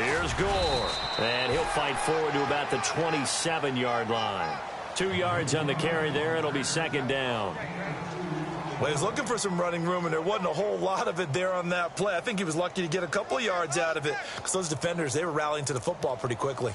Here's Gore. And he'll fight forward to about the 27-yard line. 2 yards on the carry there. It'll be second down. Well, he was looking for some running room, and there wasn't a whole lot of it there on that play. I think he was lucky to get a couple of yards out of it because those defenders, they were rallying to the football pretty quickly.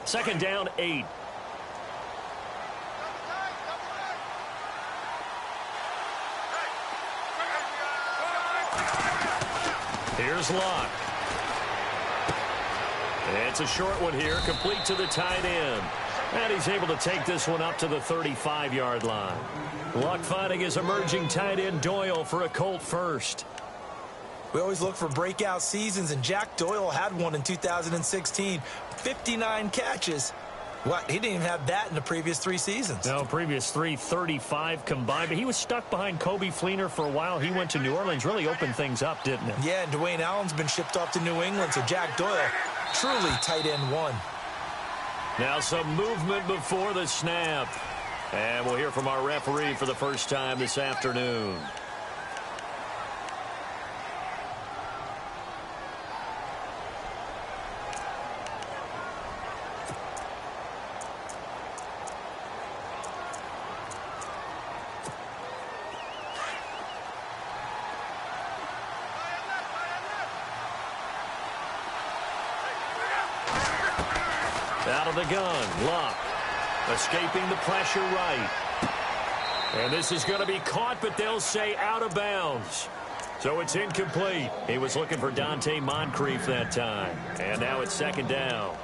Second down, 8. Here's Luck. It's a short one here, complete to the tight end. And he's able to take this one up to the 35-yard line. Luck finding his emerging tight end Doyle for a Colt first. We always look for breakout seasons, and Jack Doyle had one in 2016. 59 catches. What? He didn't even have that in the previous 3 seasons. No, previous 3, 35 combined. But he was stuck behind Kobe Fleener for a while. He went to New Orleans, really opened things up, didn't it? Yeah, and Dwayne Allen's been shipped off to New England, so Jack Doyle, truly tight end 1. Now some movement before the snap. And we'll hear from our referee for the first time this afternoon. Out of the gun, Luck. Escaping the pressure right. And this is going to be caught, but they'll say out of bounds. So it's incomplete. He was looking for Dante Moncrief that time. And now it's second down.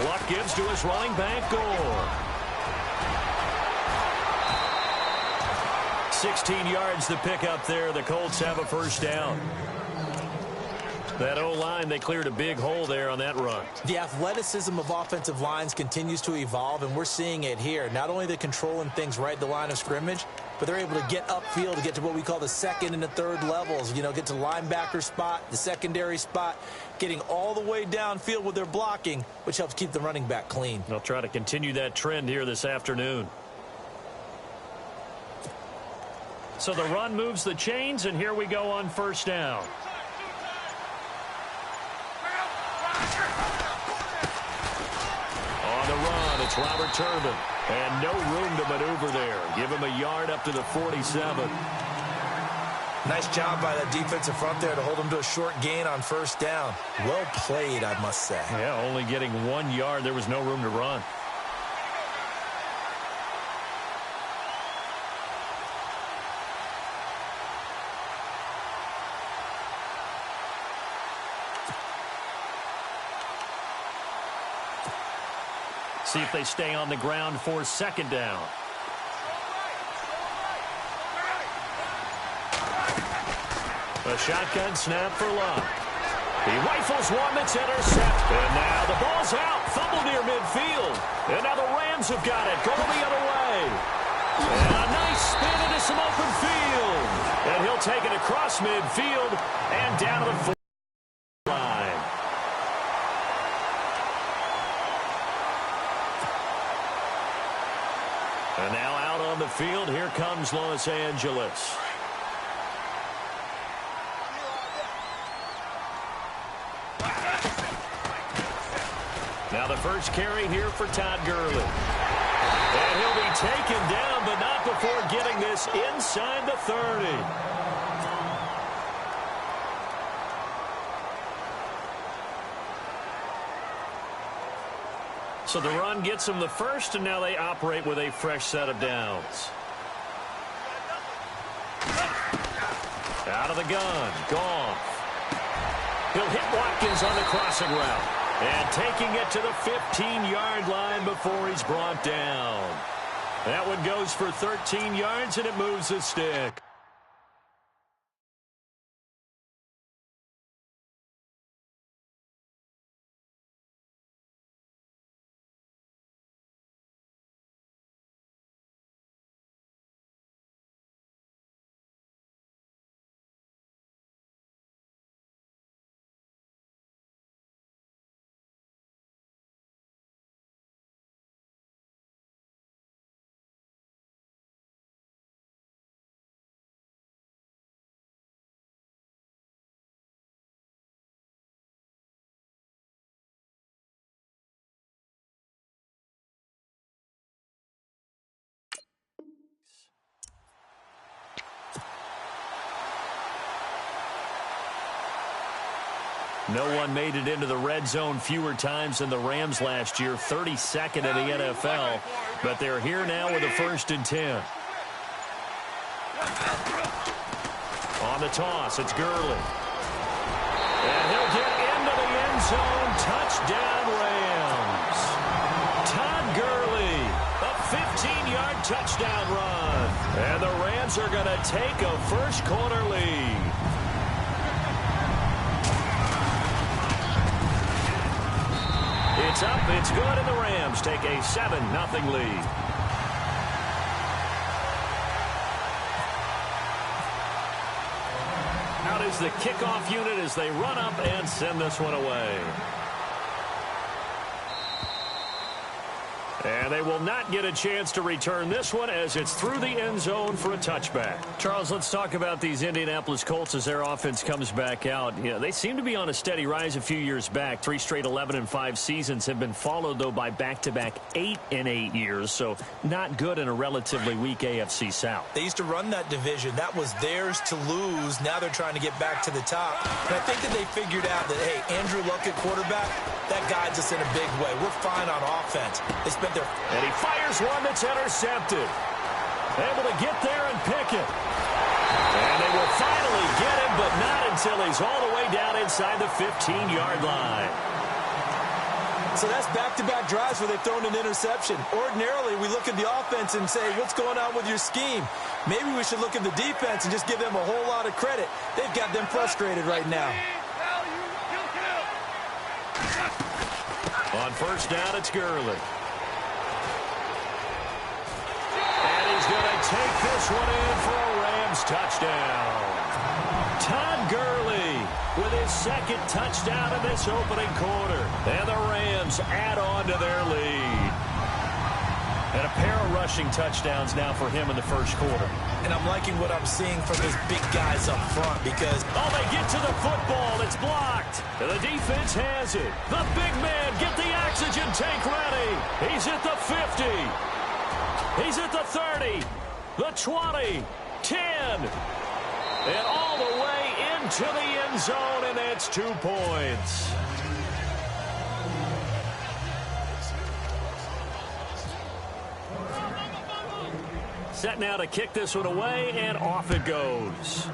Luck gives to his running back, Gore. 16 yards to pick up there. The Colts have a first down. That O-line, they cleared a big hole there on that run. The athleticism of offensive lines continues to evolve, and we're seeing it here. Not only they're controlling things right at the line of scrimmage, but they're able to get upfield to get to what we call the second and the third levels. You know, get to linebacker spot, the secondary spot, getting all the way downfield with their blocking, which helps keep the running back clean. They'll try to continue that trend here this afternoon. So the run moves the chains, and here we go on first down. On the run, it's Robert Turbin. And no room to maneuver there. Give him a yard up to the 47. Nice job by that defensive front there to hold him to a short gain on first down. Well played, I must say. Yeah, only getting 1 yard. There was no room to run. See if they stay on the ground for second down. A shotgun snap for Luck. He rifles one that's intercepted. And now the ball's out. Fumble near midfield. And now the Rams have got it. Going the other way. And a nice spin into some open field. And he'll take it across midfield and down to the 4. And now out on the field, here comes Los Angeles. Now the first carry here for Todd Gurley. And he'll be taken down, but not before getting this inside the 30. So the run gets them the first, and now they operate with a fresh set of downs. Out of the gun, Goff. He'll hit Watkins on the crossing route. And taking it to the 15-yard line before he's brought down. That one goes for 13 yards, and it moves the stick. No one made it into the red zone fewer times than the Rams last year, 32nd in the NFL. But they're here now with a 1st and 10. On the toss, it's Gurley. And he'll get into the end zone. Touchdown, Rams. Todd Gurley, a 15-yard touchdown run. And the Rams are going to take a first-quarter lead. It's up, it's good, and the Rams take a 7-0 lead. Out is the kickoff unit as they run up and send this one away. And they will not get a chance to return this one as it's through the end zone for a touchback. Charles, let's talk about these Indianapolis Colts as their offense comes back out. You know, they seem to be on a steady rise a few years back. 3 straight 11-5 seasons have been followed, though, by back-to-back 8-8 years. So not good in a relatively weak AFC South. They used to run that division. That was theirs to lose. Now they're trying to get back to the top. And I think that they figured out that, hey, Andrew Luck at quarterback, that guides us in a big way. We're fine on offense. They spent their... And he fires one that's intercepted. Able to get there and pick it. And they will finally get him, but not until he's all the way down inside the 15-yard line. So that's back-to-back drives where they've thrown an interception. Ordinarily, we look at the offense and say, what's going on with your scheme? Maybe we should look at the defense and just give them a whole lot of credit. They've got them frustrated right now. On first down, it's Gurley. And he's going to take this one in for a Rams touchdown. Todd Gurley with his 2nd touchdown in this opening quarter. And the Rams add on to their lead. And a pair of rushing touchdowns now for him in the first quarter. And I'm liking what I'm seeing from his big guys up front because... Oh, they get to the football. It's blocked. And the defense has it. The big man, get the oxygen tank ready. He's at the 50. He's at the 30. The 20. 10. And all the way into the end zone, and that's 2 points. Set now to kick this one away, and off it goes.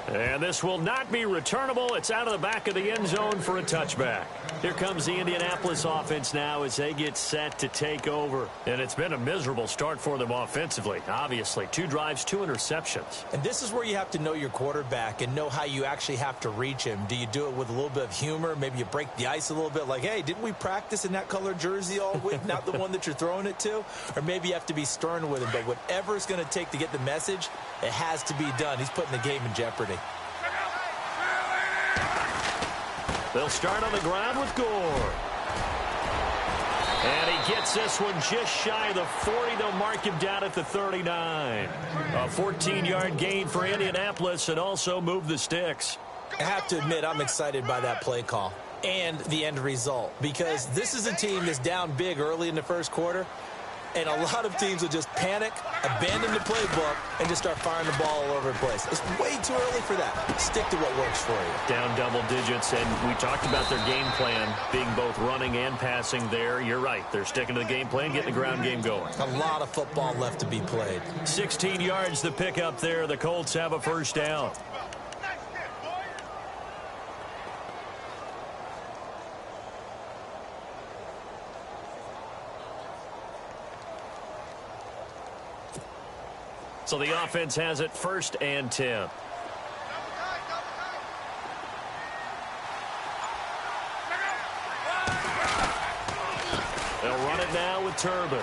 And this will not be returnable. It's out of the back of the end zone for a touchback. Here comes the Indianapolis offense now as they get set to take over. And it's been a miserable start for them offensively. Obviously, 2 drives, 2 interceptions. And this is where you have to know your quarterback and know how you actually have to reach him. Do you do it with a little bit of humor? Maybe you break the ice a little bit like, hey, didn't we practice in that color jersey all week? Not the one that you're throwing it to? Or maybe you have to be stern with him. But whatever it's going to take to get the message, it has to be done. He's putting the game in jeopardy. They'll start on the ground with Gore. And he gets this one just shy of the 40. They'll mark him down at the 39. A 14-yard gain for Indianapolis and also move the sticks. I have to admit, I'm excited by that play call and the end result because this is a team that's down big early in the first quarter. And a lot of teams will just panic, abandon the playbook, and just start firing the ball all over the place. It's way too early for that. Stick to what works for you. Down double digits, and we talked about their game plan being both running and passing there. You're right. They're sticking to the game plan, getting the ground game going. A lot of football left to be played. 16 yards to pick up there. The Colts have a first down. So the offense has it 1st and 10. They'll run it now with Turbin.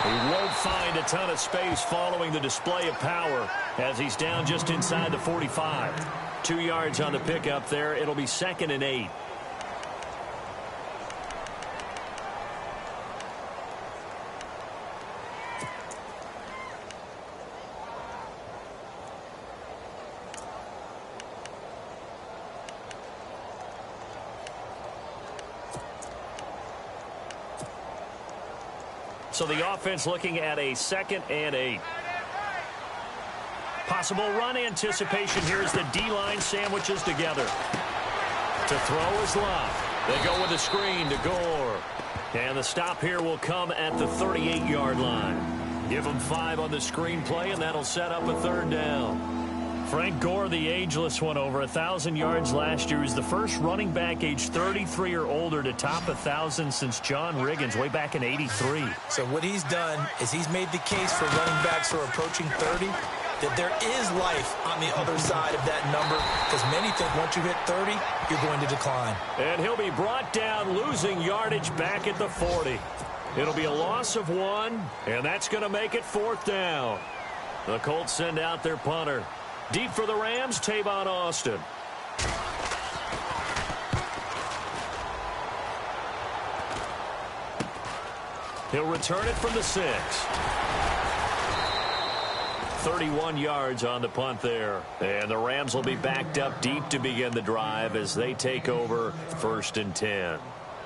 He won't find a ton of space following the display of power as he's down just inside the 45. 2 yards on the pickup there. It'll be 2nd and 8. So the offense looking at a 2nd and 8. Possible run anticipation here as the D-line sandwiches together. To throw is Love. They go with a screen to Gore. And the stop here will come at the 38-yard line. Give them 5 on the screen play, and that'll set up a 3rd down. Frank Gore, the ageless one, over 1,000 yards last year. He's the first running back age 33 or older to top 1,000 since John Riggins way back in '83. So what he's done is he's made the case for running backs who are approaching 30 that there is life on the other side of that number, because many think once you hit 30, you're going to decline. And he'll be brought down, losing yardage back at the 40. It'll be a loss of 1, and that's going to make it 4th down. The Colts send out their punter. Deep for the Rams, Tavon Austin. He'll return it from the 6. 31 yards on the punt there. And the Rams will be backed up deep to begin the drive as they take over 1st and 10.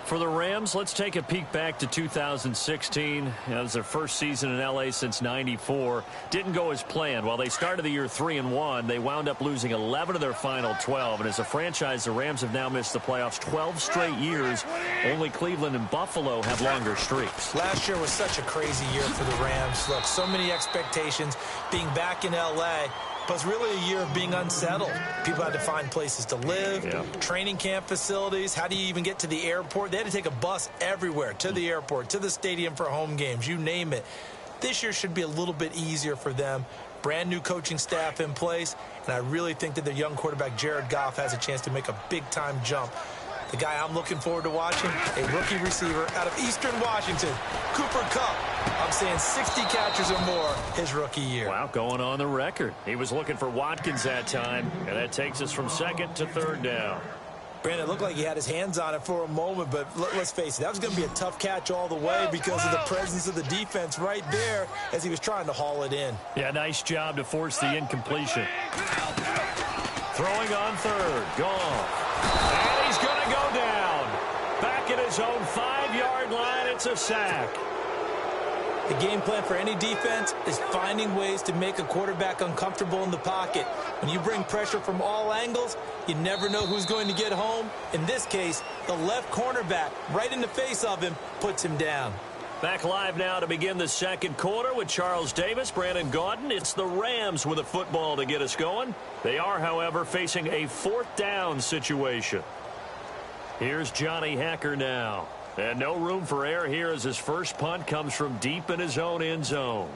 For the Rams, let's take a peek back to 2016. That was their first season in L.A. since '94. Didn't go as planned. While they started the year 3-1, they wound up losing 11 of their final 12. And as a franchise, the Rams have now missed the playoffs 12 straight years. Only Cleveland and Buffalo have longer streaks. Last year was such a crazy year for the Rams. Look, so many expectations being back in L.A., but it's really a year of being unsettled. People had to find places to live, training camp facilities. How do you even get to the airport? They had to take a bus everywhere, to the airport, to the stadium for home games, you name it. This year should be a little bit easier for them. Brand new coaching staff in place, and I really think that their young quarterback, Jared Goff, has a chance to make a big-time jump. The guy I'm looking forward to watching, a rookie receiver out of Eastern Washington, Cooper Kupp. I'm saying 60 catches or more his rookie year. Wow, going on the record. He was looking for Watkins that time, and that takes us from 2nd to 3rd down. Brandon, it looked like he had his hands on it for a moment, but let's face it, that was going to be a tough catch all the way because of the presence of the defense right there as he was trying to haul it in. Yeah, nice job to force the incompletion. Throwing on 3rd, Goff. And he's going to go down. Back at his own 5-yard line, it's a sack. The game plan for any defense is finding ways to make a quarterback uncomfortable in the pocket. When you bring pressure from all angles, you never know who's going to get home. In this case, the left cornerback, right in the face of him, puts him down. Back live now to begin the 2nd quarter with Charles Davis, Brandon Gaudin. It's the Rams with a football to get us going. They are, however, facing a 4th down situation. Here's Johnny Hekker now. And no room for error here as his first punt comes from deep in his own end zone.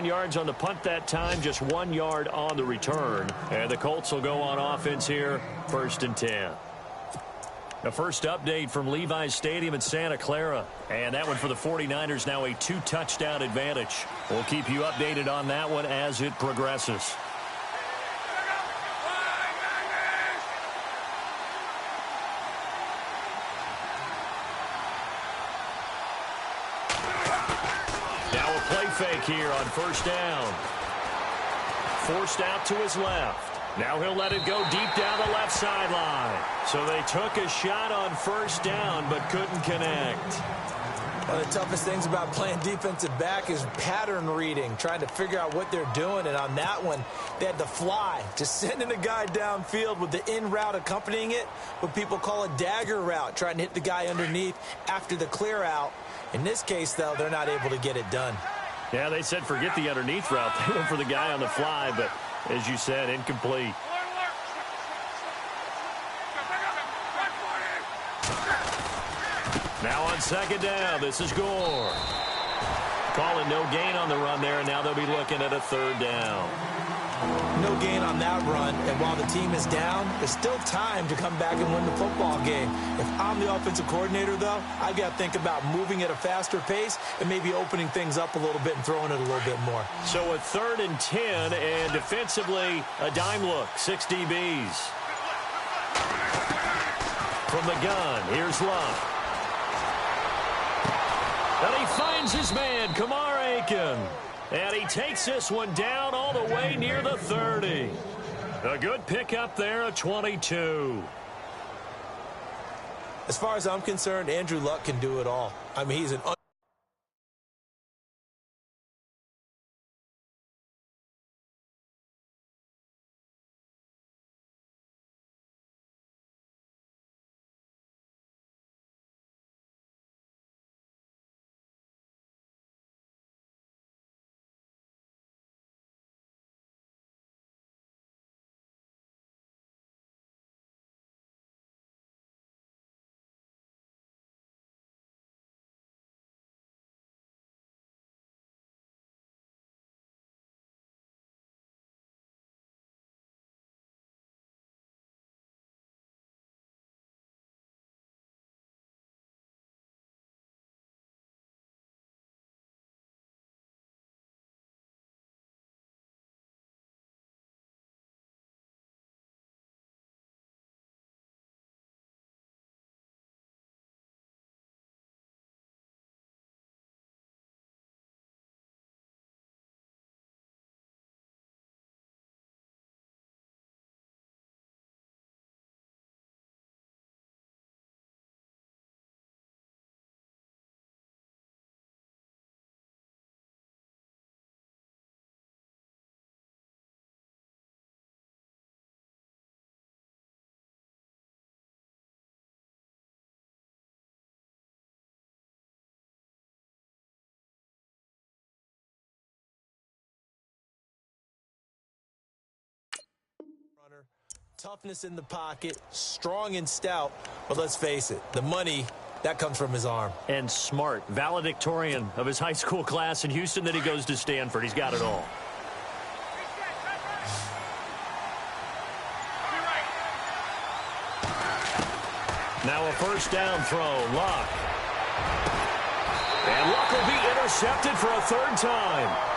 Yards on the punt that time, just 1 yard on the return. And the Colts will go on offense here, 1st and 10. The first update from Levi's Stadium in Santa Clara. And that one for the 49ers, now a 2-touchdown advantage. We'll keep you updated on that one as it progresses. Fake here on 1st down. Forced out to his left. Now he'll let it go deep down the left sideline. So they took a shot on 1st down but couldn't connect. One of the toughest things about playing defensive back is pattern reading, trying to figure out what they're doing. And on that one, they had the fly, just sending a guy downfield with the in route accompanying it, what people call a dagger route, trying to hit the guy underneath after the clear out. In this case, though, they're not able to get it done. Yeah, they said forget the underneath route. They went for the guy on the fly, but as you said, incomplete. Now on 2nd down, this is Gore. Calling no gain on the run there, and now they'll be looking at a 3rd down. No gain on that run, and while the team is down, there's still time to come back and win the football game. If I'm the offensive coordinator, though, I've got to think about moving at a faster pace and maybe opening things up a little bit and throwing it a little bit more. So a 3rd and 10, and defensively, a dime look, 6 DBs. From the gun, here's Love. And he finds his man, Kamar Aiken. And he takes this one down all the way near the 30. A good pickup there, a 22. As far as I'm concerned, Andrew Luck can do it all. I mean, he's an runner, toughness in the pocket, strong and stout. But let's face it, the money, that comes from his arm. And smart, valedictorian of his high school class in Houston. Then he goes to Stanford. He's got it all. Now a first down throw, Luck. And Luck will be intercepted for a third time.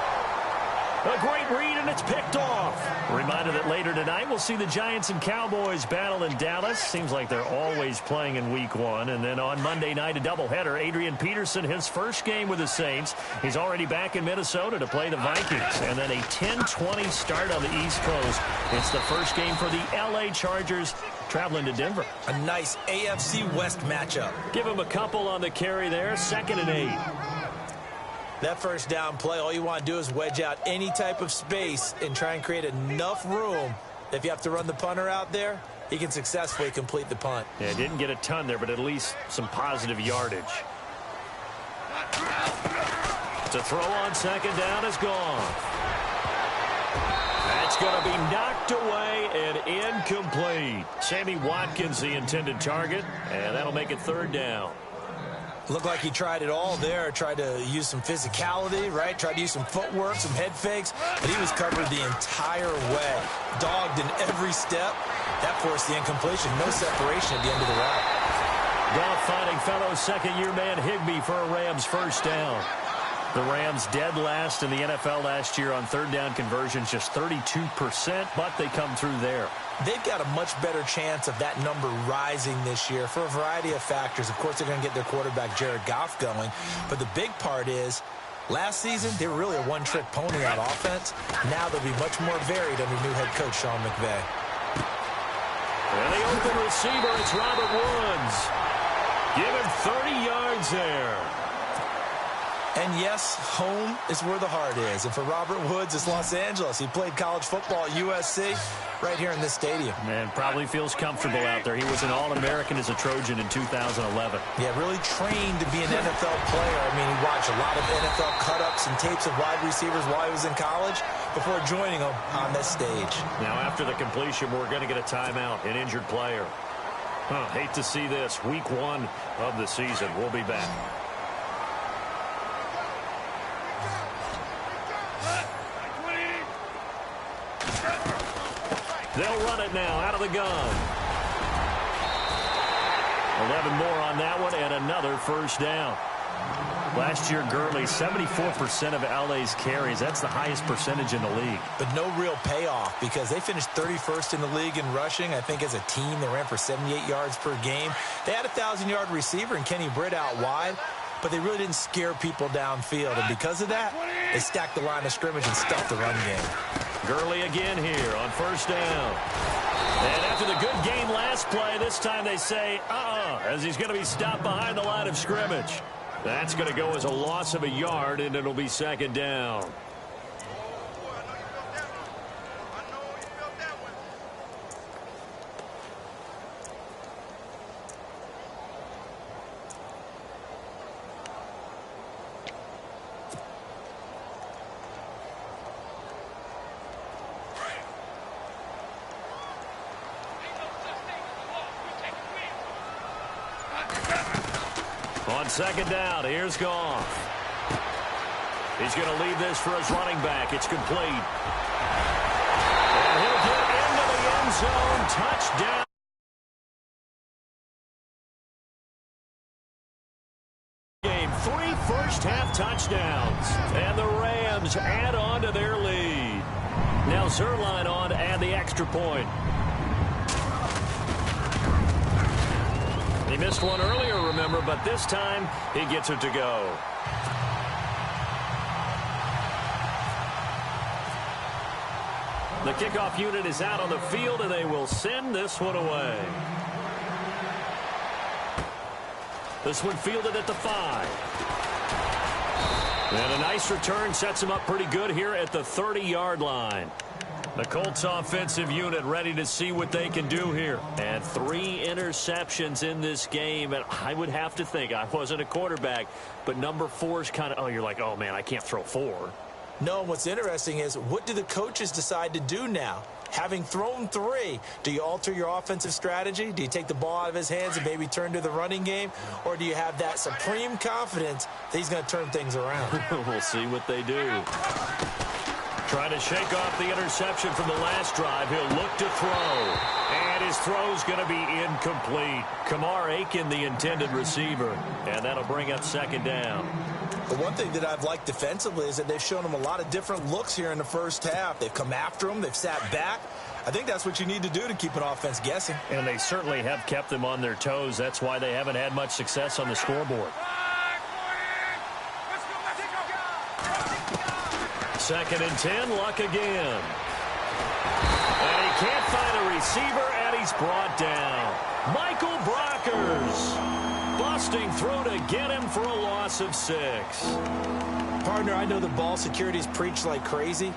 A great read, and it's picked off. Reminder that later tonight we'll see the Giants and Cowboys battle in Dallas. Seems like they're always playing in Week 1. And then on Monday night, a doubleheader. Adrian Peterson, his first game with the Saints. He's already back in Minnesota to play the Vikings. And then a 10-20 start on the East Coast. It's the first game for the L.A. Chargers traveling to Denver. A nice AFC West matchup. Give him a couple on the carry there. 2nd and 8. That first down play, all you want to do is wedge out any type of space and try and create enough room. If you have to run the punter out there, he can successfully complete the punt. Yeah, didn't get a ton there, but at least some positive yardage. To throw on 2nd down is gone. That's going to be knocked away and incomplete. Sammy Watkins, the intended target, and that'll make it 3rd down. Looked like he tried it all there, tried to use some physicality, right? Tried to use some footwork, some head fakes, but he was covered the entire way. Dogged in every step. That forced the incompletion. No separation at the end of the route. Goff finding fellow second-year man Higbee for a Rams first down. The Rams dead last in the NFL last year on 3rd down conversions, just 32%, but they come through there. They've got a much better chance of that number rising this year for a variety of factors. Of course, they're going to get their quarterback, Jared Goff, going. But the big part is, last season, they were really a one-trick pony on offense. Now they'll be much more varied under new head coach Sean McVay. And the open receiver, it's Robert Woods. Give him 30 yards there. And yes, home is where the heart is. And for Robert Woods, it's Los Angeles. He played college football at USC right here in this stadium. Man, probably feels comfortable out there. He was an All-American as a Trojan in 2011. Yeah, really trained to be an NFL player. I mean, he watched a lot of NFL cut-ups and tapes of wide receivers while he was in college before joining them on this stage. Now, after the completion, we're going to get a timeout, an injured player. Hate to see this. Week 1 of the season. We'll be back. They'll run it now out of the gun. 11 more on that one and another first down. Last year, Gurley, 74% of LA's carries. That's the highest percentage in the league. But no real payoff because they finished 31st in the league in rushing. I think as a team, they ran for 78 yards per game. They had a 1,000-yard receiver in Kenny Britt out wide, but they really didn't scare people downfield. And because of that, they stacked the line of scrimmage and stuffed the run game. Gurley again here on first down. And after the good game last play, this time they say, as he's going to be stopped behind the line of scrimmage. That's going to go as a loss of a yard, and it'll be second down. On second down, here's Goff. He's going to leave this for his running back. It's complete. And he'll get into the end zone. Touchdown. Game 3 first-half touchdowns. And the Rams add on to their lead. Now Zuerlein on to add the extra point. He missed one earlier, remember, but this time he gets it to go. The kickoff unit is out on the field, and they will send this one away. This one fielded at the 5. And a nice return sets him up pretty good here at the 30-yard line. The Colts offensive unit ready to see what they can do here. And 3 interceptions in this game. And I would have to think, I wasn't a quarterback, but number 4 is kind of, you're like, oh, man, I can't throw 4. No, what's interesting is, what do the coaches decide to do now? Having thrown 3, do you alter your offensive strategy? Do you take the ball out of his hands and maybe turn to the running game? Or do you have that supreme confidence that he's going to turn things around? We'll see what they do. Trying to shake off the interception from the last drive. He'll look to throw. And his throw's going to be incomplete. Kamar Aiken, the intended receiver. And that'll bring up second down. The one thing that I've liked defensively is that they've shown him a lot of different looks here in the first half. They've come after him. They've sat back. I think that's what you need to do to keep an offense guessing. And they certainly have kept them on their toes. That's why they haven't had much success on the scoreboard. Second and 10, Luck again. And he can't find a receiver, and he's brought down. Michael Brockers busting through to get him for a loss of 6. Partner, I know the ball security is preached like crazy,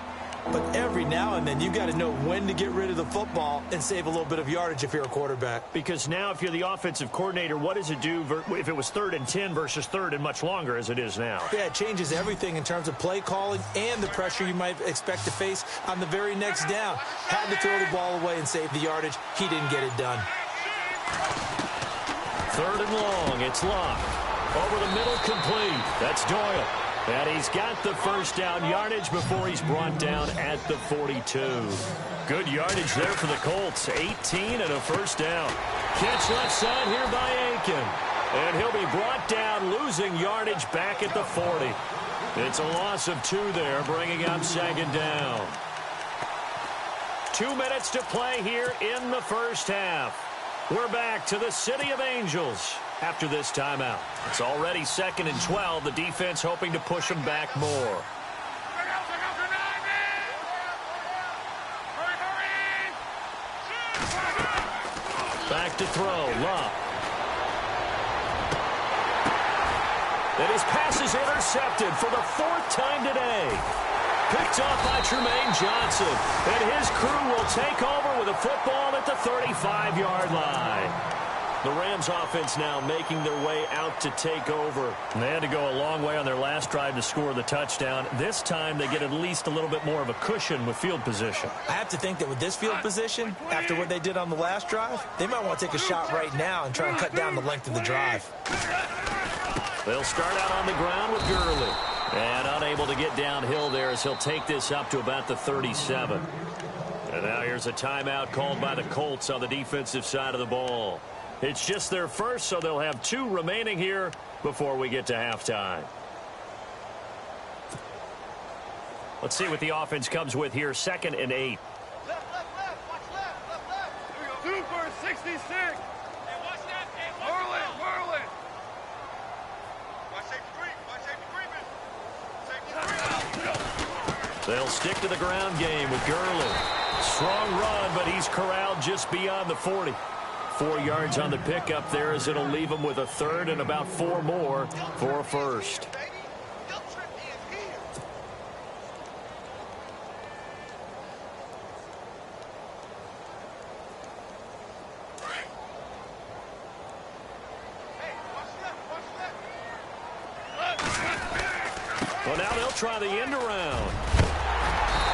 but every now and then you got to know when to get rid of the football and save a little bit of yardage if you're a quarterback. Because now if you're the offensive coordinator, what does it do if it was 3rd and 10 versus 3rd and much longer as it is now? Yeah, it changes everything in terms of play calling and the pressure you might expect to face on the very next down. Had to throw the ball away and save the yardage. He didn't get it done. 3rd and long. It's Luck. Over the middle, complete. That's Doyle. And he's got the first down yardage before he's brought down at the 42. Good yardage there for the Colts. 18 and a first down. Catch left side here by Aiken. And he'll be brought down, losing yardage back at the 40. It's a loss of 2 there, bringing up second down. 2 minutes to play here in the first half. We're back to the City of Angels after this timeout. It's already 2nd and 12. The defense hoping to push them back more. Back to throw. Luck. And his pass is intercepted for the 4th time today. Picked off by Trumaine Johnson. And his crew will take over with a football at the 35-yard line. The Rams offense now making their way out to take over. And they had to go a long way on their last drive to score the touchdown. This time they get at least a little bit more of a cushion with field position. I have to think that with this field position, after what they did on the last drive, they might want to take a shot right now and try and cut down the length of the drive. They'll start out on the ground with Gurley. And unable to get downhill there as he'll take this up to about the 37. And now here's a timeout called by the Colts on the defensive side of the ball. It's just their first, so they'll have 2 remaining here before we get to halftime. Let's see what the offense comes with here. 2nd and 8. Left, watch left. 2 for 66. Hey, watch that. Whirling. Watch safety creep. They'll stick to the ground game with Gurley. Strong run, but he's corralled just beyond the 40. 4 yards on the pickup there as it'll leave him with a third and about 4 more for a first. Well, now they'll try the end around.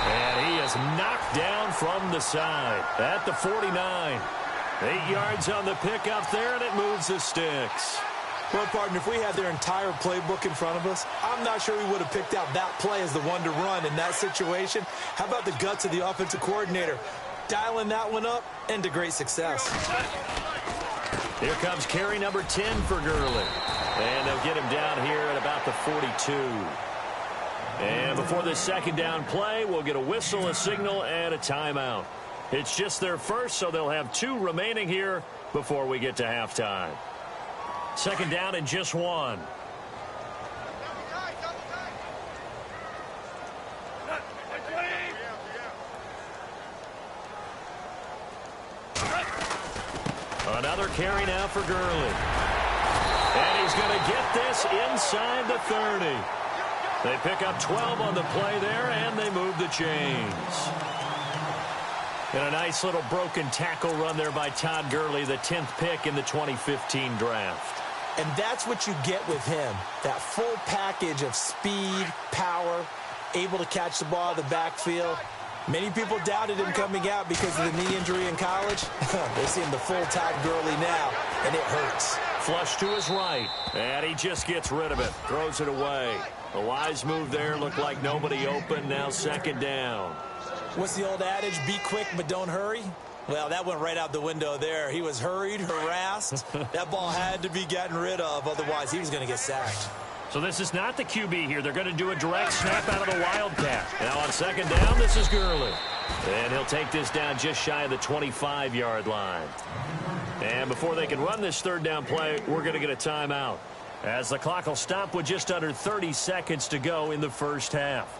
And he is knocked down from the side at the 49. 8 yards on the pickup there, and it moves the sticks. Well, partner, if we had their entire playbook in front of us, I'm not sure we would have picked out that play as the one to run in that situation. How about the guts of the offensive coordinator? Dialing that one up into great success. Here comes carry number 10 for Gurley. And they'll get him down here at about the 42. And before this second down play, we'll get a whistle, a signal, and a timeout. It's just their first, so they'll have 2 remaining here before we get to halftime. Second down and just 1. Another carry now for Gurley. And he's going to get this inside the 30. They pick up 12 on the play there, and they move the chains. And a nice little broken tackle run there by Todd Gurley, the 10th pick in the 2015 draft. And that's what you get with him, that full package of speed, power, able to catch the ball out of the backfield. Many people doubted him coming out because of the knee injury in college. They're seeing the full Todd Gurley now, and it hurts. Flush to his right, and he just gets rid of it, throws it away. A wise move there, looked like nobody open, now second down. What's the old adage, be quick but don't hurry? Well, that went right out the window there. He was hurried, harassed. That ball had to be gotten rid of, otherwise he was going to get sacked. So this is not the QB here. They're going to do a direct snap out of the Wildcat. Now on second down, this is Gurley. And he'll take this down just shy of the 25-yard line. And before they can run this third down play, we're going to get a timeout, as the clock will stop with just under 30 seconds to go in the first half.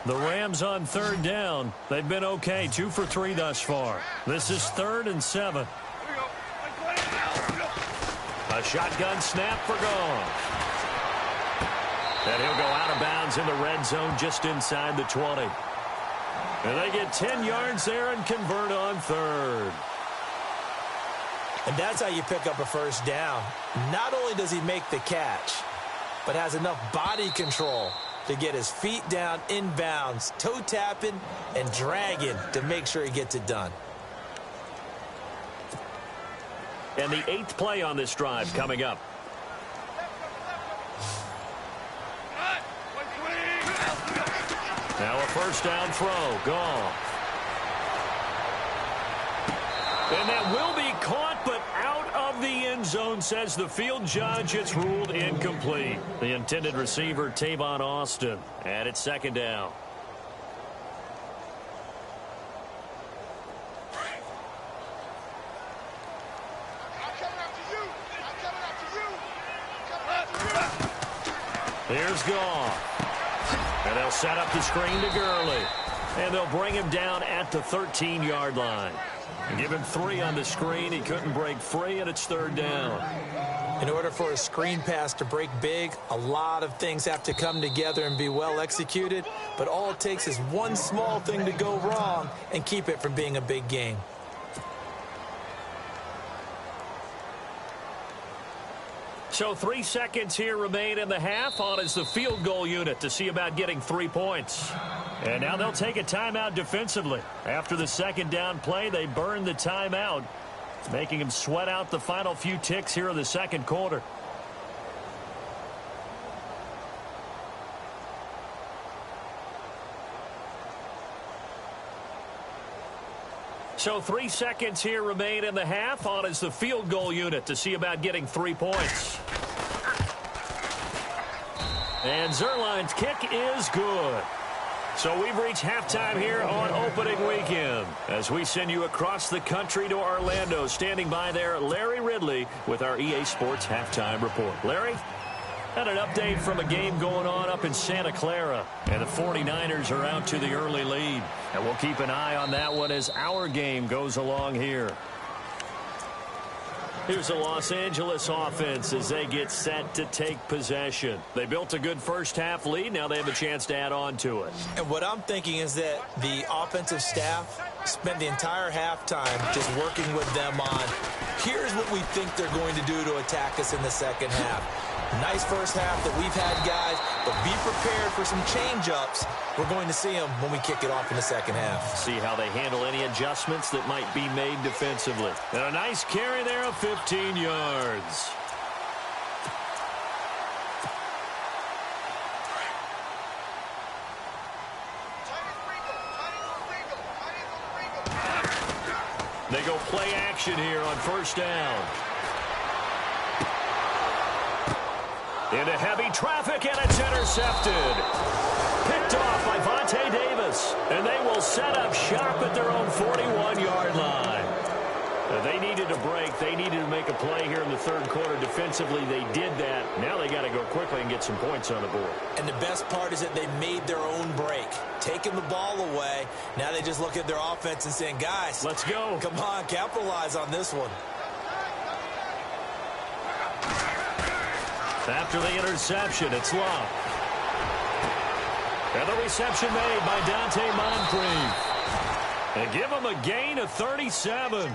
The Rams on third down. They've been okay, 2 for 3 thus far. This is 3rd and 7. A shotgun snap for Goff. And he'll go out of bounds in the red zone just inside the 20. And they get 10 yards there and convert on third. And that's how you pick up a first down. Not only does he make the catch, but has enough body control to get his feet down inbounds, toe tapping and dragging to make sure he gets it done. And the 8th play on this drive coming up. Now a first down throw. Goff. And that will be caught, but out of the end zone, says the field judge. It's ruled incomplete. The intended receiver, Tavon Austin. And it's second down. Here's Goff. And they'll set up the screen to Gurley. And they'll bring him down at the 13-yard line. Give him 3 on the screen. He couldn't break free, and it's third down. In order for a screen pass to break big, a lot of things have to come together and be well executed. But all it takes is one small thing to go wrong and keep it from being a big game. So 3 seconds here remain in the half. On is the field goal unit to see about getting 3 points. And now they'll take a timeout defensively. After the second down play, they burn the timeout, making them sweat out the final few ticks here in the second quarter. So 3 seconds here remain in the half. On is the field goal unit to see about getting 3 points. And Zuerlein's kick is good. So we've reached halftime here on opening weekend as we send you across the country to Orlando. Standing by there, Larry Ridley with our EA Sports Halftime Report. Larry? Had an update from a game going on up in Santa Clara, and the 49ers are out to the early lead. And we'll keep an eye on that one as our game goes along here. Here's the Los Angeles offense as they get set to take possession. They built a good first-half lead. Now they have a chance to add on to it. And what I'm thinking is that the offensive staff spent the entire halftime just working with them on, here's what we think they're going to do to attack us in the second half. Nice first half that we've had, guys, but be prepared for some change-ups. We're going to see them when we kick it off in the second half. See how they handle any adjustments that might be made defensively. And a nice carry there of 15 yards. They go play action here on first down. Into heavy traffic, and it's intercepted. Picked off by Vontae Davis, and they will set up shop at their own 41-yard line. They needed a break. They needed to make a play here in the third quarter. Defensively, they did that. Now they got to go quickly and get some points on the board. And the best part is that they made their own break, taking the ball away. Now they just look at their offense and saying, guys, let's go. Come on, capitalize on this one. After the interception, it's Love. And the reception made by Dante Moncrief. They give him a gain of 37.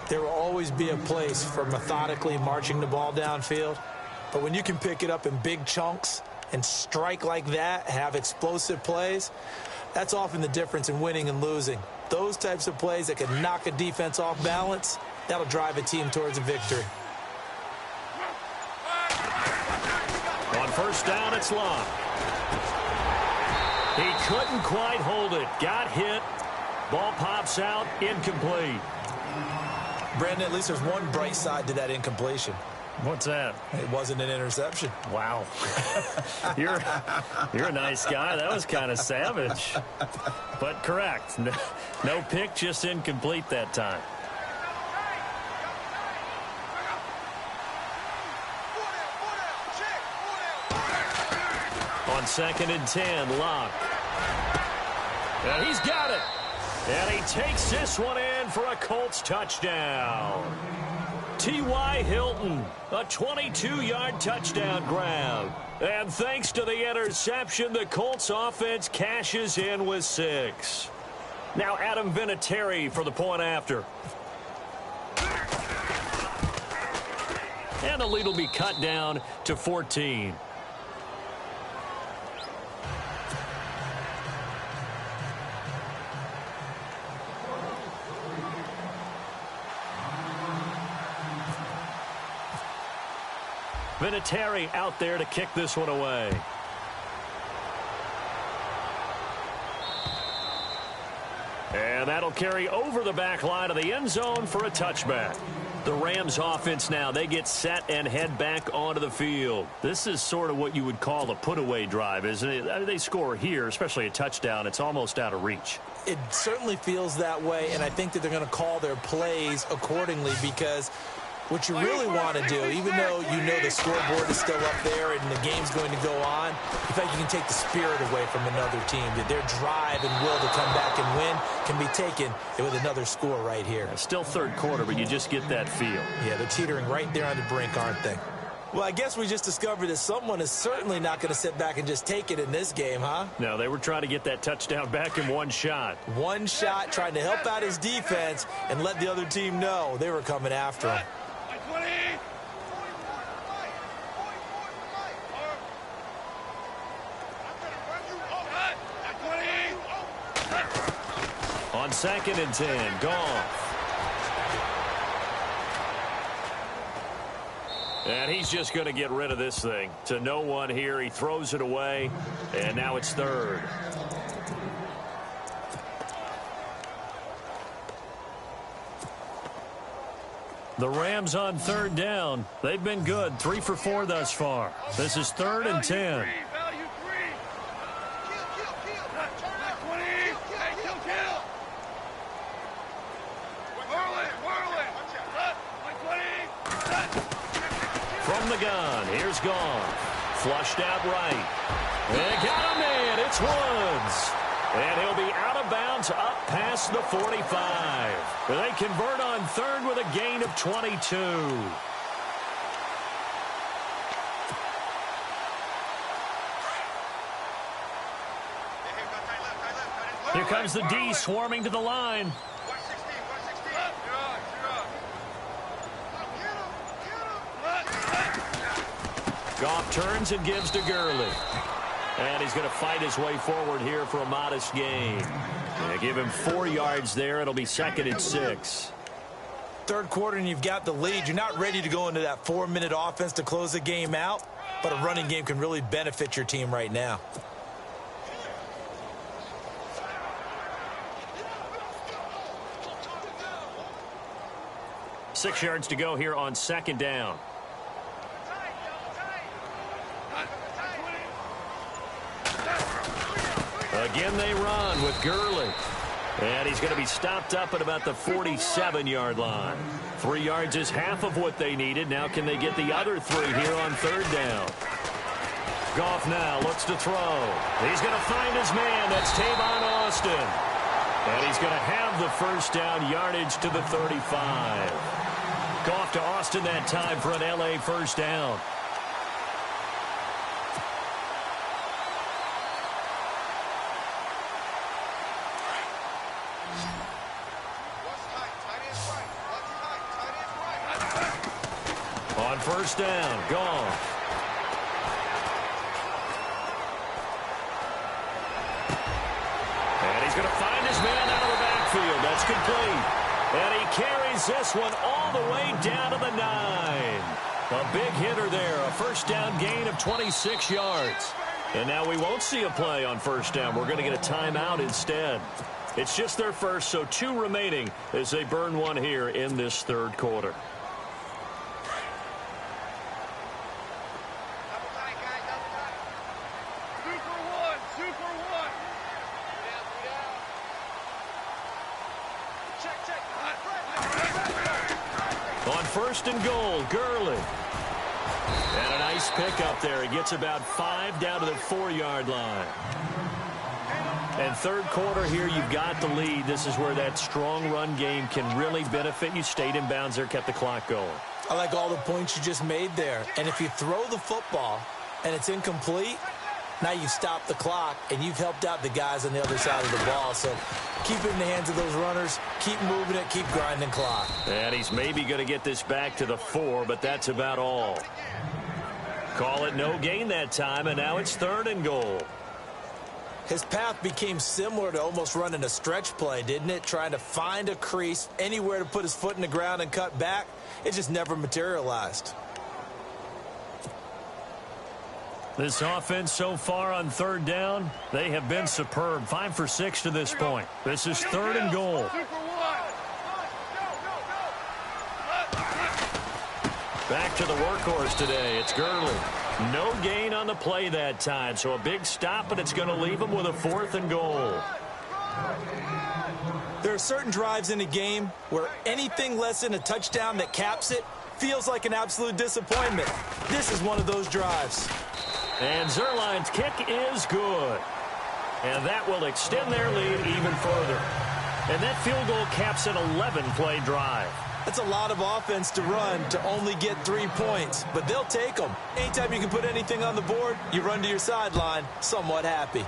There will always be a place for methodically marching the ball downfield. But when you can pick it up in big chunks and strike like that, have explosive plays, that's often the difference in winning and losing. Those types of plays that can knock a defense off balance, that'll drive a team towards a victory. On first down, it's Love. He couldn't quite hold it. Got hit. Ball pops out. Incomplete. Brandon, at least there's one bright side to that incompletion. What's that? It wasn't an interception. Wow. You're a nice guy. That was kind of savage. But correct. No pick, just incomplete that time. On 2nd and 10, Locke. And he's got it. And he takes this one in for a Colts touchdown. T.Y. Hilton, a 22-yard touchdown grab. And thanks to the interception, the Colts offense cashes in with 6. Now Adam Vinatieri for the point after. And the lead will be cut down to 14. Vinatieri out there to kick this one away. And that'll carry over the back line of the end zone for a touchback. The Rams offense now, they get set and head back onto the field. This is sort of what you would call a put-away drive, isn't it? They score here, especially a touchdown. It's almost out of reach. It certainly feels that way, and I think that they're going to call their plays accordingly because what you really want to do, even though you know the scoreboard is still up there and the game's going to go on, in fact, you can take the spirit away from another team. That their drive and will to come back and win can be taken with another score right here. Still third quarter, but you just get that feel. Yeah, they're teetering right there on the brink, aren't they? Well, I guess we just discovered that someone is certainly not going to sit back and just take it in this game, huh? No, they were trying to get that touchdown back in one shot. One shot, trying to help out his defense and let the other team know they were coming after him. On 2nd and 10, Goff. And he's just going to get rid of this thing. To no one here. He throws it away, and now it's 3rd. The Rams on 3rd down. They've been good. 3 for 4 thus far. This is 3rd and 10. from the gun. Here's Goff. Flushed out right. They got a man. It's Woods. And he'll be out of bounds up past the 45. They convert on third with a gain of 22. Here comes the D swarming to the line. Goff turns and gives to Gurley. And he's going to fight his way forward here for a modest gain. They give him 4 yards there. It'll be 2nd and 6. Third quarter and you've got the lead. You're not ready to go into that 4-minute offense to close the game out, but a running game can really benefit your team right now. Six yards to go here on 2nd down. Again, they run with Gurley. And he's going to be stopped up at about the 47-yard line. 3 yards is half of what they needed. Now can they get the other 3 here on 3rd down? Goff now looks to throw. He's going to find his man. That's Tavon Austin. And he's going to have the first down yardage to the 35. Goff to Austin that time for an L.A. first down. On first down, Goff. And he's going to find his man out of the backfield. That's complete. And he carries this one all the way down to the 9. A big hitter there. A first down gain of 26 yards. And now we won't see a play on first down. We're going to get a timeout instead. It's just their first, so 2 remaining as they burn one here in this third quarter. On first and goal, Gurley. And a nice pickup there. He gets about 5 down to the 4-yard line. And third quarter here, you've got the lead. This is where that strong run game can really benefit you. Stayed in bounds there, kept the clock going. I like all the points you just made there. And if you throw the football and it's incomplete, now you stop the clock and you've helped out the guys on the other side of the ball. So keep it in the hands of those runners. Keep moving it. Keep grinding clock. And he's maybe going to get this back to the 4, but that's about all. Call it no gain that time, and now it's 3rd and goal. His path became similar to almost running a stretch play, didn't it? Trying to find a crease, anywhere to put his foot in the ground and cut back. It just never materialized. This offense so far on 3rd down, they have been superb. 5 for 6 to this point. This is 3rd and goal. Back to the workhorse today. It's Gurley. No gain on the play that time, so a big stop, but it's going to leave him with a 4th and goal. There are certain drives in a game where anything less than a touchdown that caps it feels like an absolute disappointment. This is one of those drives. And Zuerlein's kick is good. And that will extend their lead even further. And that field goal caps an 11-play drive. That's a lot of offense to run to only get 3 points, but they'll take them. Anytime you can put anything on the board, you run to your sideline somewhat happy.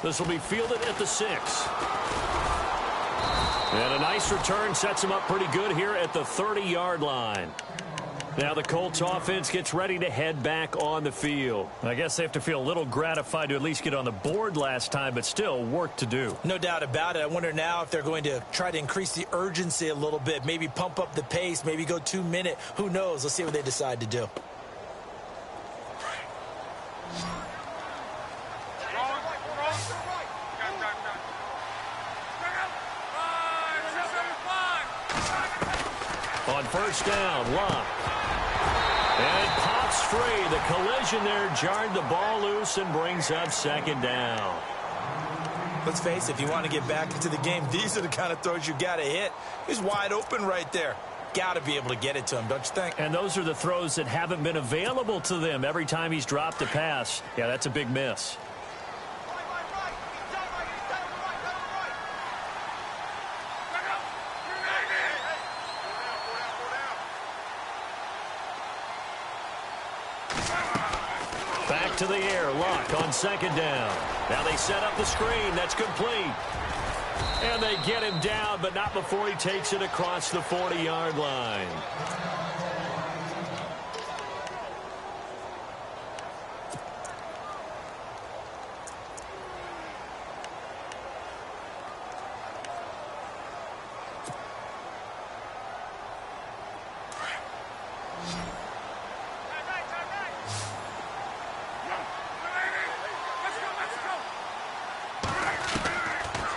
This will be fielded at the 6. And a nice return sets him up pretty good here at the 30-yard line. Now the Colts offense gets ready to head back on the field. I guess they have to feel a little gratified to at least get on the board last time, but still work to do. No doubt about it. I wonder now if they're going to try to increase the urgency a little bit, maybe pump up the pace, maybe go 2-minute. Who knows? Let's see what they decide to do. On first down, Locke. And it pops free. The collision there jarred the ball loose and brings up 2nd down. Let's face it, if you want to get back into the game, these are the kind of throws you got to hit. He's wide open right there. got to be able to get it to him, don't you think? And those are the throws that haven't been available to them every time he's dropped a pass. Yeah, that's a big miss. Back to the air, Luck on second down. Now they set up the screen. That's complete. And they get him down, but not before he takes it across the 40-yard line.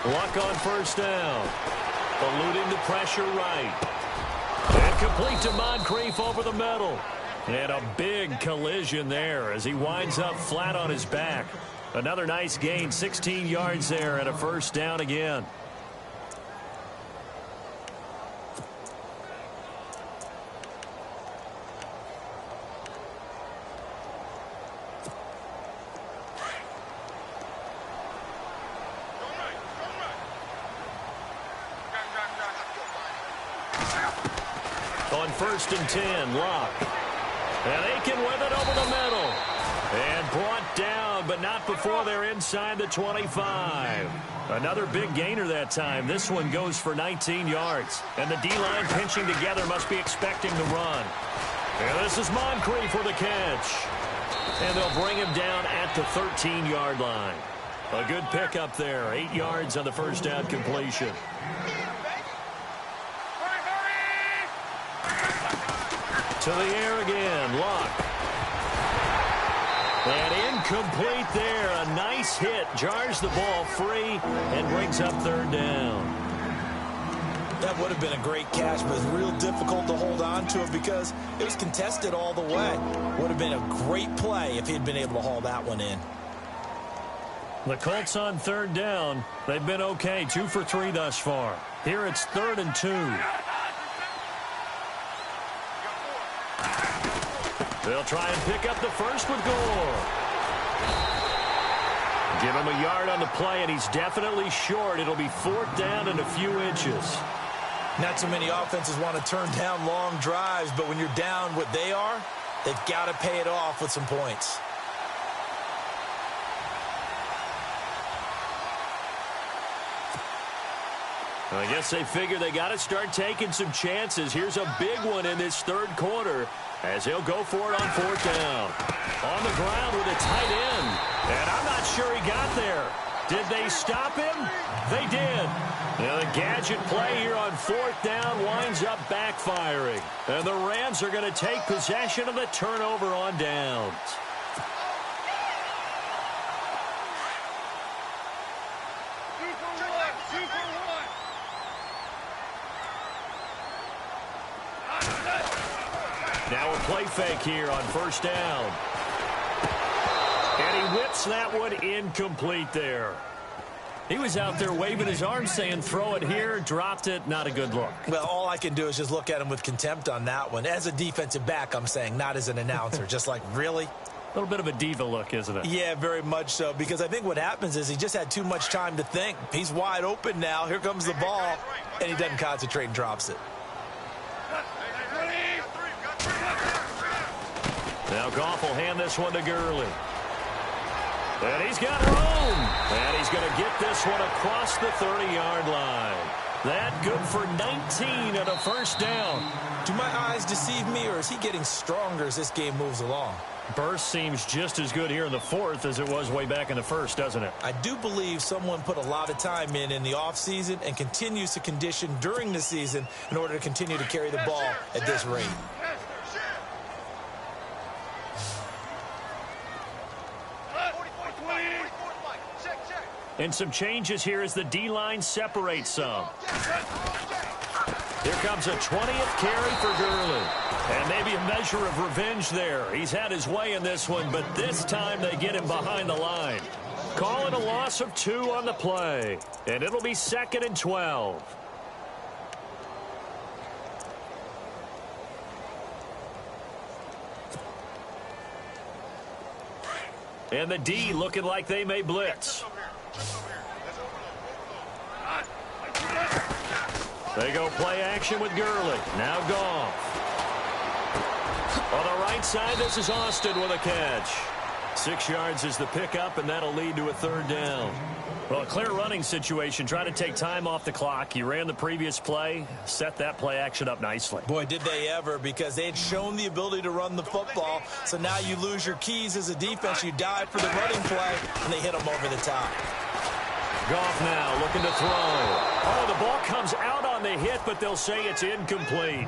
Luck on first down. Eluding the pressure right. And complete to Moncrief over the middle. And a big collision there as he winds up flat on his back. Another nice gain, 16 yards there and a first down again. On first and 10, Luck. And Aiken with it over the middle. And brought down, but not before they're inside the 25. Another big gainer that time. This one goes for 19 yards. And the D-line pinching together must be expecting the run. And this is Moncrief for the catch. And they'll bring him down at the 13-yard line. A good pickup there. 8 yards on the first down completion. To the air again, Luck. And incomplete there. A nice hit. Jars the ball free and brings up third down. That would have been a great catch, but it's real difficult to hold on to it because it was contested all the way. Would have been a great play if he had been able to haul that one in. The Colts on third down. They've been okay. 2 for 3 thus far. Here it's 3rd and 2. They'll try and pick up the first with Gore. Give him a yard on the play, and he's definitely short. It'll be 4th down and a few inches. Not too many offenses want to turn down long drives, but when you're down what they are, they've got to pay it off with some points. I guess they figure they got to start taking some chances. Here's a big one in this third quarter as he'll go for it on 4th down. On the ground with a tight end. And I'm not sure he got there. Did they stop him? They did. Now the gadget play here on 4th down winds up backfiring. And the Rams are going to take possession of the turnover on downs. Now a play fake here on first down. And he whips that one incomplete there. He was out there waving his arms saying throw it here, dropped it, not a good look. Well, all I can do is just look at him with contempt on that one. As a defensive back, I'm saying, not as an announcer. Just like, really? A little bit of a diva look, isn't it? Yeah, very much so, because I think what happens is he just had too much time to think. He's wide open now. Here comes the ball, and he doesn't concentrate and drops it. Now Goff will hand this one to Gurley. And he's got room. And he's going to get this one across the 30-yard line. That good for 19 and a first down. Do my eyes deceive me, or is he getting stronger as this game moves along? Burst seems just as good here in the 4th as it was way back in the 1st, doesn't it? I do believe someone put a lot of time in the offseason and continues to condition during the season in order to continue to carry the ball at this rate. And some changes here as the D-line separates some. Here comes a 20th carry for Gurley. And maybe a measure of revenge there. He's had his way in this one, but this time they get him behind the line. Calling a loss of 2 on the play. And it'll be 2nd and 12. And the D looking like they may blitz. They go play action with Gurley. Now Goff. On the right side, this is Austin with a catch. 6 yards is the pickup, and that'll lead to a third down. Well, a clear running situation. Try to take time off the clock. He ran the previous play, set that play action up nicely. Boy, did they ever, because they had shown the ability to run the football. So now you lose your keys as a defense. You dive for the running play, and they hit them over the top. Goff now looking to throw. Oh, the ball comes out on the hit, but they'll say it's incomplete.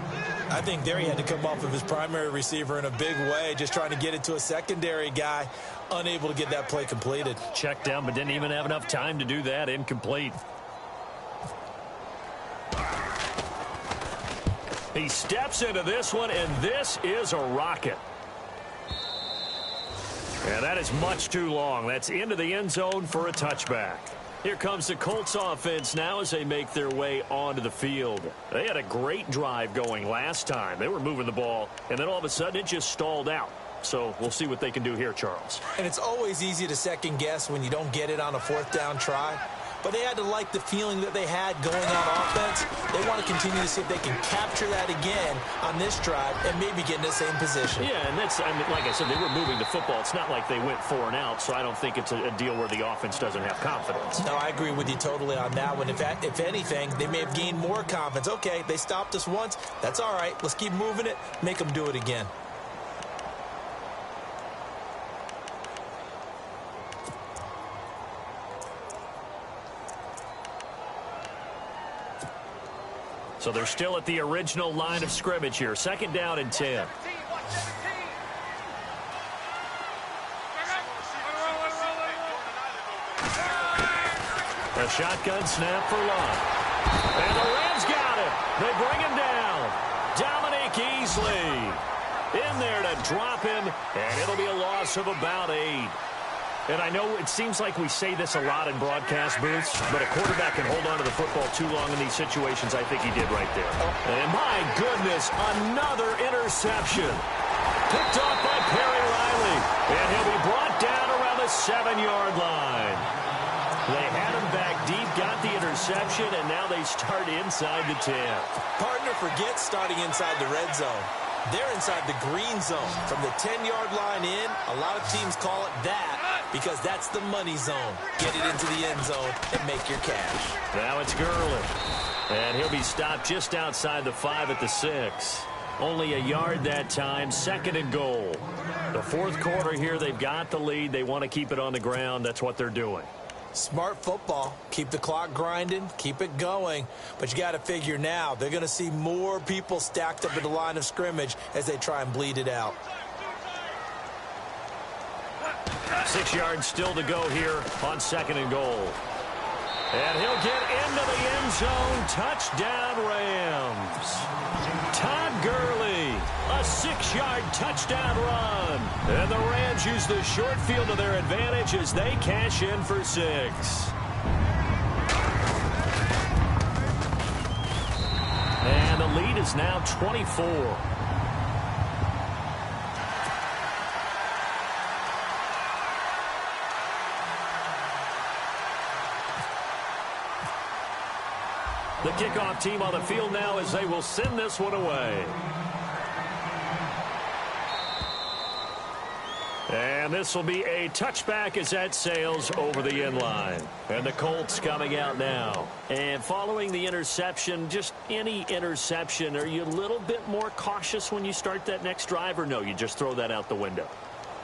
I think there he had to come off of his primary receiver in a big way, just trying to get it to a secondary guy, unable to get that play completed. Checked down, but didn't even have enough time to do that. Incomplete. He steps into this one, and this is a rocket. And that is much too long. That's into the end zone for a touchback. Here comes the Colts offense now as they make their way onto the field. They had a great drive going last time. They were moving the ball, and then all of a sudden it just stalled out. So we'll see what they can do here, Charles. And it's always easy to second guess when you don't get it on a fourth down try. But they had to like the feeling that they had going on offense. They want to continue to see if they can capture that again on this drive and maybe get in the same position. Yeah, and that's, I mean, like I said, they were moving the football. It's not like they went 4 and out, so I don't think it's a deal where the offense doesn't have confidence. No, I agree with you totally on that one. If anything, they may have gained more confidence. Okay, they stopped us once. That's all right. Let's keep moving it. Make them do it again. So they're still at the original line of scrimmage here. 2nd down and 10. A shotgun snap for Love. And the Rams got it. They bring him down. Dominique Easley in there to drop him, and it'll be a loss of about 8. And I know it seems like we say this a lot in broadcast booths, but a quarterback can hold on to the football too long in these situations. I think he did right there. And my goodness, another interception. Picked off by Perry Riley. And he'll be brought down around the 7-yard line. They had him back deep, got the interception, and now they start inside the 10. Partner forgets starting inside the red zone. They're inside the green zone. From the 10-yard line in, a lot of teams call it that because that's the money zone. Get it into the end zone and make your cash. Now it's Gurley. And he'll be stopped just outside the 5 at the 6. Only a yard that time, 2nd and goal. The 4th quarter here, they've got the lead. They want to keep it on the ground. That's what they're doing. Smart football. Keep the clock grinding. Keep it going. But you got to figure now, they're going to see more people stacked up at the line of scrimmage as they try and bleed it out. 6 yards still to go here on 2nd and goal. And he'll get into the end zone. Touchdown, Rams. Todd Gurley, a 6-yard touchdown run. And the Rams use the short field to their advantage as they cash in for 6. And the lead is now 24. The kickoff team on the field now as they will send this one away. And this will be a touchback as that sails over the end line. And the Colts coming out now. And following the interception, just any interception, are you a little bit more cautious when you start that next drive, or no, you just throw that out the window?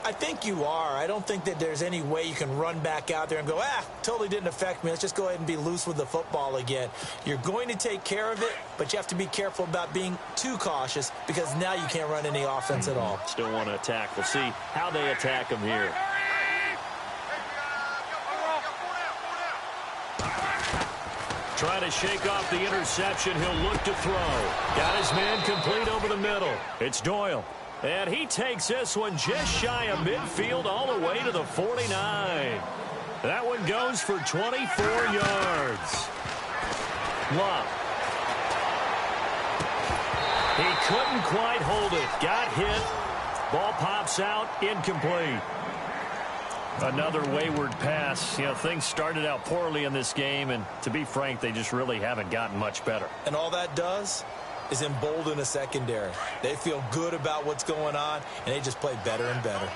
I think you are. I don't think that there's any way you can run back out there and go, totally didn't affect me. Let's just go ahead and be loose with the football again. You're going to take care of it, but you have to be careful about being too cautious because now you can't run any offense at all. Still want to attack. We'll see how they attack them here. Trying to shake off the interception. He'll look to throw. Got his man complete over the middle. It's Doyle. And he takes this one just shy of midfield all the way to the 49. That one goes for 24 yards. Love. He couldn't quite hold it. Got hit. Ball pops out. Incomplete. Another wayward pass. You know, things started out poorly in this game, and to be frank, they just really haven't gotten much better. And all that does is embolden a secondary. They feel good about what's going on, and they just play better and better.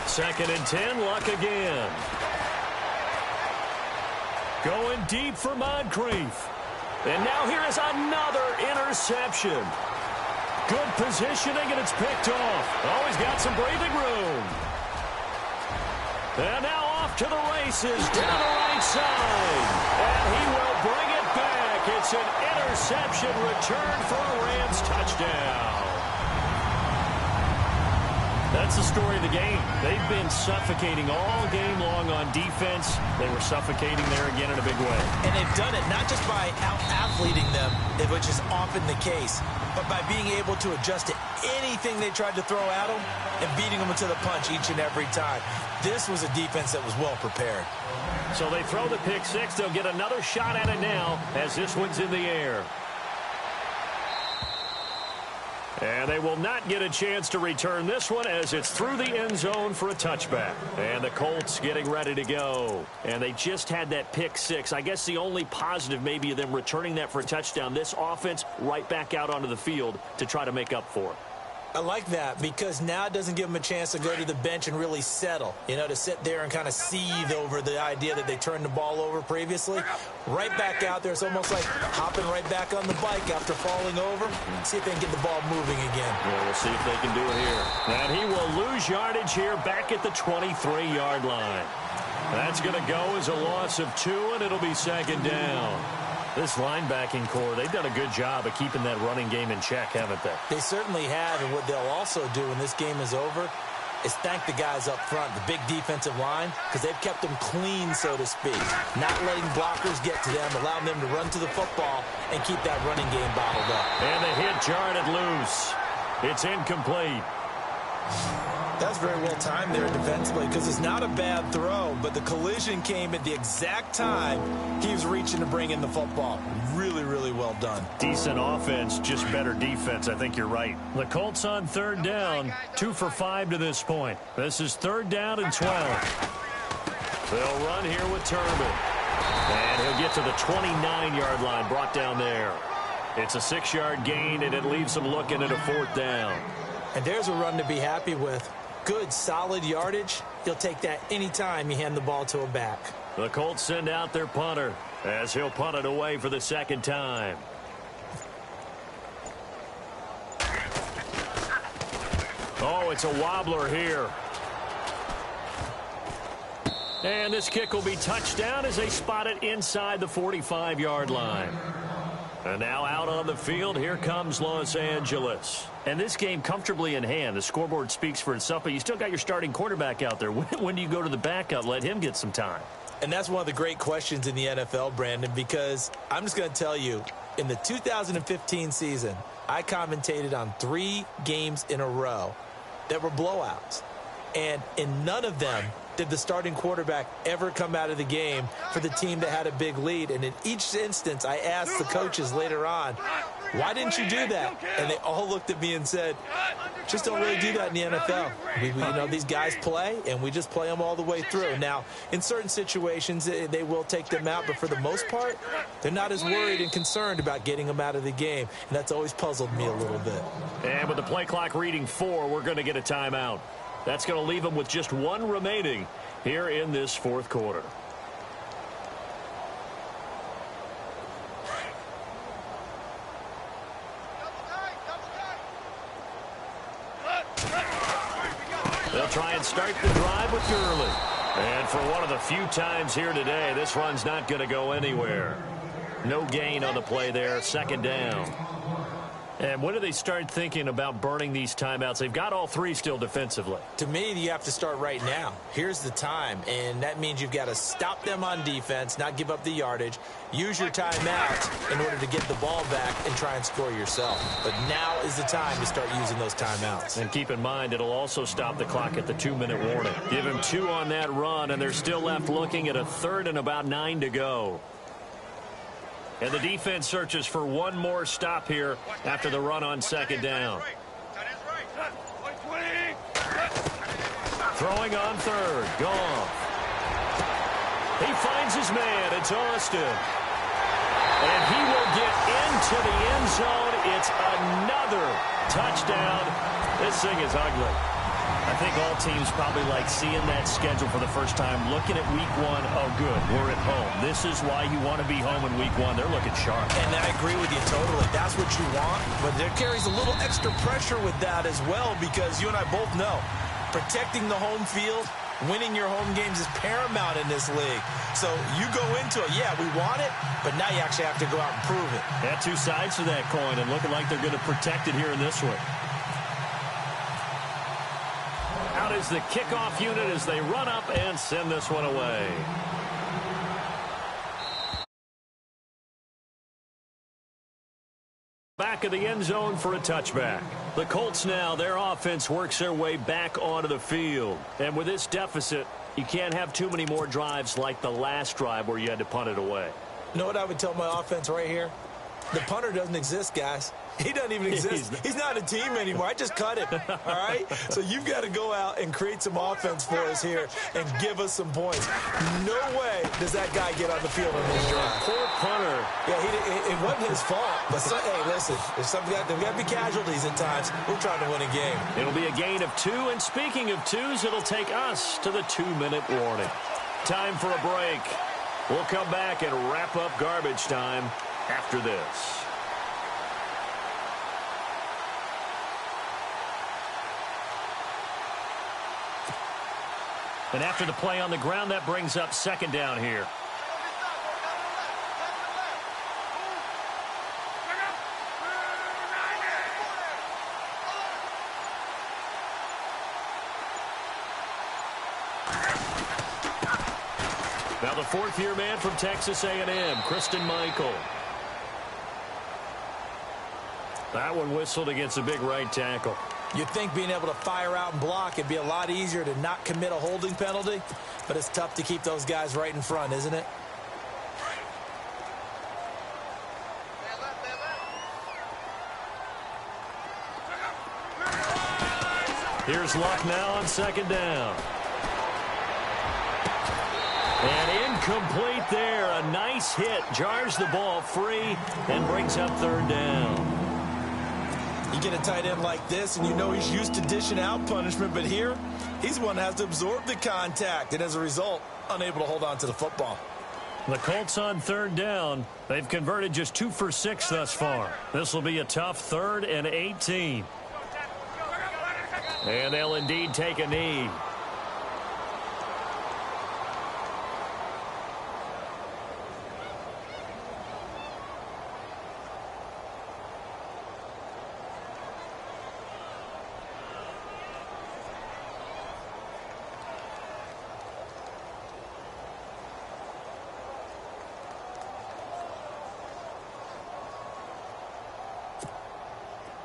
Second and 10, Luck again. Going deep for Moncrief. And now here is another interception. Good positioning, and it's picked off. Oh, he's got some breathing room. And now off to the races, down the right side. And he will bring it back. It's an interception return for a Rams touchdown. That's the story of the game. They've been suffocating all game long on defense. They were suffocating there again in a big way. And they've done it not just by out-athleting them, which is often the case, but by being able to adjust to anything they tried to throw at them and beating them to the punch each and every time. This was a defense that was well prepared. So they throw the pick six. They'll get another shot at it now as this one's in the air. And they will not get a chance to return this one as it's through the end zone for a touchback. And the Colts getting ready to go. And they just had that pick six. I guess the only positive maybe of them returning that for a touchdown. This offense right back out onto the field to try to make up for it. I like that because now it doesn't give them a chance to go to the bench and really settle, you know, to sit there and kind of seethe over the idea that they turned the ball over previously. Right back out there. It's almost like hopping right back on the bike after falling over. See if they can get the ball moving again. Yeah, we'll see if they can do it here. And he will lose yardage here back at the 23-yard line. That's going to go as a loss of 2, and it'll be second down. This linebacking core, they've done a good job of keeping that running game in check, haven't they? They certainly have, and what they'll also do when this game is over is thank the guys up front, the big defensive line, because they've kept them clean, so to speak. Not letting blockers get to them, allowing them to run to the football and keep that running game bottled up. And the hit jarred it loose. It's incomplete. That's very well timed there defensively because it's not a bad throw, but the collision came at the exact time he was reaching to bring in the football. Really, really well done. Decent offense, just better defense. I think you're right. The Colts on third down, 2 for 5 to this point. This is third down and 12. They'll run here with Turbin. And he'll get to the 29-yard line, brought down there. It's a 6-yard gain, and it leaves them looking at a fourth down. And there's a run to be happy with. Good, solid yardage. You'll take that anytime you hand the ball to a back. The Colts send out their punter as he'll punt it away for the second time. Oh, it's a wobbler here. And this kick will be touchdown as they spot it inside the 45-yard line. And now out on the field, here comes Los Angeles. And this game comfortably in hand. The scoreboard speaks for itself, but you still got your starting quarterback out there. When do you go to the backup? Let him get some time. And that's one of the great questions in the NFL, Brandon, because I'm just going to tell you, in the 2015 season, I commentated on 3 games in a row that were blowouts. And in none of them did the starting quarterback ever come out of the game for the team that had a big lead. And in each instance, I asked the coaches later on, why didn't you do that? And they all looked at me and said, just don't really do that in the NFL. You know, these guys play, and we just play them all the way through. Now, in certain situations, they will take them out, but for the most part, they're not as worried and concerned about getting them out of the game. And that's always puzzled me a little bit. And with the play clock reading 4, we're going to get a timeout. That's going to leave them with just 1 remaining here in this fourth quarter. They'll try and start the drive with Gurley. And for one of the few times here today, this run's not going to go anywhere. No gain on the play there, second down. And when do they start thinking about burning these timeouts? They've got all 3 still defensively. To me, you have to start right now. Here's the time, and that means you've got to stop them on defense, not give up the yardage, use your timeout in order to get the ball back and try and score yourself. But now is the time to start using those timeouts. And keep in mind, it'll also stop the clock at the 2-minute warning. Give him 2 on that run, and they're still left looking at a third and about 9 to go. And the defense searches for one more stop here after the run on second down. Throwing on third. Goff. He finds his man. It's Austin. And he will get into the end zone. It's another touchdown. This thing is ugly. I think all teams probably like seeing that schedule for the first time, looking at week one. Oh, good, we're at home. This is why you want to be home in week one. They're looking sharp. And I agree with you totally. That's what you want. But there carries a little extra pressure with that as well, because you and I both know protecting the home field, winning your home games is paramount in this league. So you go into it, yeah, we want it, but now you actually have to go out and prove it. Yeah, two sides to that coin, and looking like they're going to protect it here in this one. Out is the kickoff unit as they run up and send this one away. Back of the end zone for a touchback. The Colts now, their offense works their way back onto the field. And with this deficit, you can't have too many more drives like the last drive where you had to punt it away. You know what I would tell my offense right here? The punter doesn't exist, guys. He doesn't even exist. He's not a team anymore. I just cut him, all right? So you've got to go out and create some offense for us here and give us some points. No way does that guy get on the field on this drive. Poor punter. Yeah, it wasn't his fault. But, hey, listen, there's got to be casualties at times. We're trying to win a game. It'll be a gain of 2, and speaking of 2s, it'll take us to the 2-minute warning. Time for a break. We'll come back and wrap up garbage time after this. And after the play on the ground, that brings up second down here. Now the fourth-year man from Texas A&M, Christine Michael. That one whistled against a big right tackle. You'd think being able to fire out and block it'd be a lot easier to not commit a holding penalty, but it's tough to keep those guys right in front, isn't it? Here's Luck now on second down. And incomplete there. A nice hit. Jars the ball free and brings up third down. You get a tight end like this, and you know he's used to dishing out punishment, but here, he's the one that has to absorb the contact, and as a result, unable to hold on to the football. The Colts on third down. They've converted just 2 for 6 thus far. This will be a tough 3rd and 18. And they'll indeed take a knee.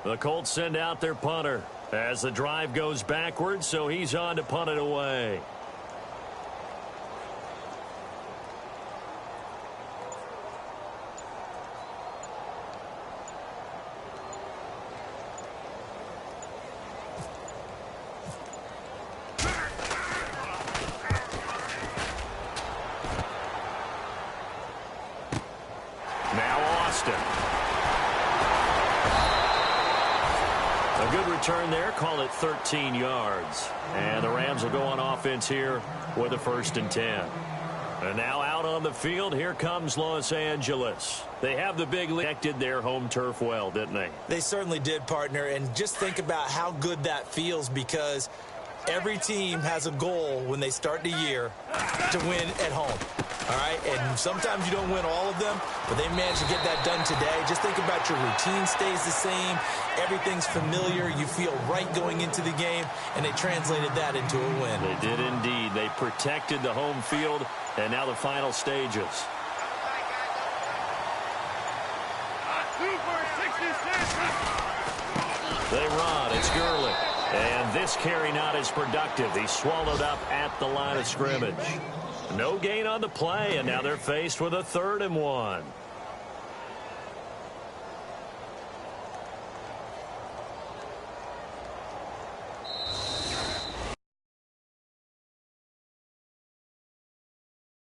The Colts send out their punter as the drive goes backwards, so he's on to punt it away. Now Austin. A good return there. Call it 13 yards. And the Rams will go on offense here with a 1st and 10. And now out on the field, here comes Los Angeles. They have the big lead. Protected their home turf well, didn't they? They certainly did, partner. And just think about how good that feels, because every team has a goal when they start the year to win at home. All right, and sometimes you don't win all of them, but they managed to get that done today. Just think about your routine stays the same. Everything's familiar. You feel right going into the game, and they translated that into a win. They did indeed. They protected the home field, and now the final stages. 2 for 66. They run. It's Gurley. And this carry not as productive. He's swallowed up at the line of scrimmage. No gain on the play, and now they're faced with a 3rd and 1.